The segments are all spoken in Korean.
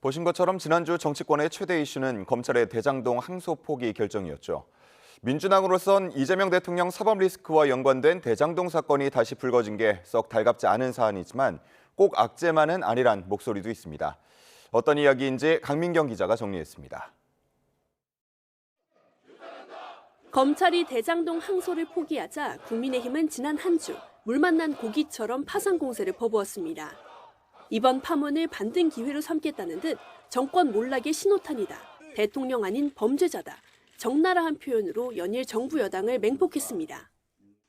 보신 것처럼 지난주 정치권의 최대 이슈는 검찰의 대장동 항소 포기 결정이었죠. 민주당으로선 이재명 대통령 사법 리스크와 연관된 대장동 사건이 다시 불거진 게 썩 달갑지 않은 사안이지만 꼭 악재만은 아니란 목소리도 있습니다. 어떤 이야기인지 강민경 기자가 정리했습니다. 검찰이 대장동 항소를 포기하자 국민의힘은 지난 한 주 물 만난 고기처럼 파상 공세를 퍼부었습니다. 이번 파문을 반등 기회로 삼겠다는 듯 정권 몰락의 신호탄이다, 대통령 아닌 범죄자다, 적나라한 표현으로 연일 정부 여당을 맹폭했습니다.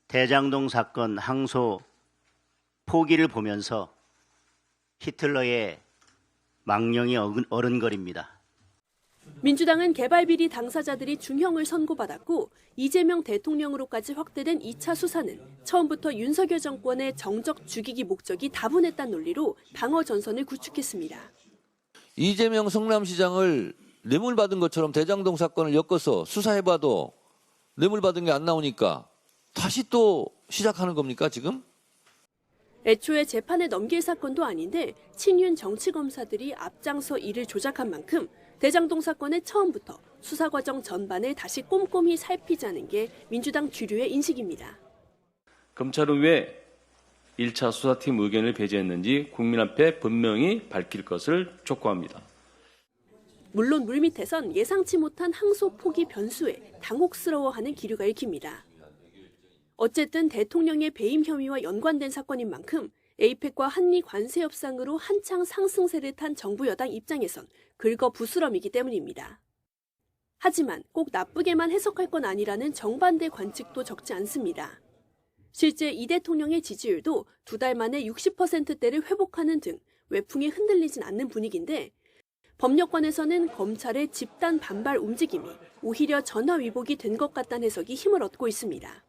대장동 사건 항소 포기를 보면서 히틀러의 망령이 어른거립니다. 민주당은 개발비리 당사자들이 중형을 선고받았고 이재명 대통령으로까지 확대된 2차 수사는 처음부터 윤석열 정권의 정적 죽이기 목적이 다분했다는 논리로 방어 전선을 구축했습니다. 이재명 성남시장을 뇌물받은 것처럼 대장동 사건을 엮어서 수사해봐도 뇌물받은 게 안 나오니까 다시 또 시작하는 겁니까 지금? 애초에 재판에 넘길 사건도 아닌데 친윤 정치검사들이 앞장서 이를 조작한 만큼 대장동 사건의 처음부터 수사 과정 전반을 다시 꼼꼼히 살피자는 게 민주당 주류의 인식입니다. 검찰은 왜 1차 수사팀 의견을 배제했는지 국민 앞에 분명히 밝힐 것을 촉구합니다. 물론 물밑에선 예상치 못한 항소 포기 변수에 당혹스러워하는 기류가 읽힙니다. 어쨌든 대통령의 배임 혐의와 연관된 사건인 만큼 에이펙과 한미 관세 협상으로 한창 상승세를 탄 정부 여당 입장에선 긁어 부스럼이기 때문입니다. 하지만 꼭 나쁘게만 해석할 건 아니라는 정반대 관측도 적지 않습니다. 실제 이 대통령의 지지율도 2달 만에 60%대를 회복하는 등 외풍에 흔들리진 않는 분위기인데 법력관에서는 검찰의 집단 반발 움직임이 오히려 전화위복이 된 것 같다는 해석이 힘을 얻고 있습니다.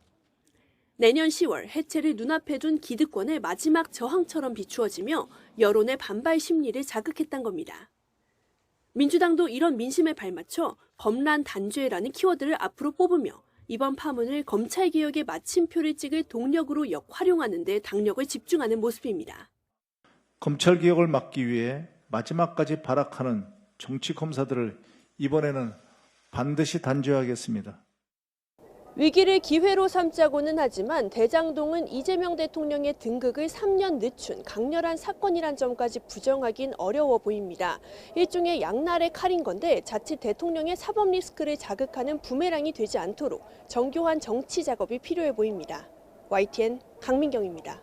내년 10월 해체를 눈앞에 둔 기득권의 마지막 저항처럼 비추어지며 여론의 반발 심리를 자극했던 겁니다. 민주당도 이런 민심에 발맞춰 검란 단죄라는 키워드를 앞으로 뽑으며 이번 파문을 검찰개혁의 마침표를 찍을 동력으로 역활용하는 데 당력을 집중하는 모습입니다. 검찰개혁을 막기 위해 마지막까지 발악하는 정치검사들을 이번에는 반드시 단죄하겠습니다. 위기를 기회로 삼자고는 하지만 대장동은 이재명 대통령의 등극을 3년 늦춘 강렬한 사건이란 점까지 부정하긴 어려워 보입니다. 일종의 양날의 칼인 건데 자칫 대통령의 사법 리스크를 자극하는 부메랑이 되지 않도록 정교한 정치 작업이 필요해 보입니다. YTN 강민경입니다.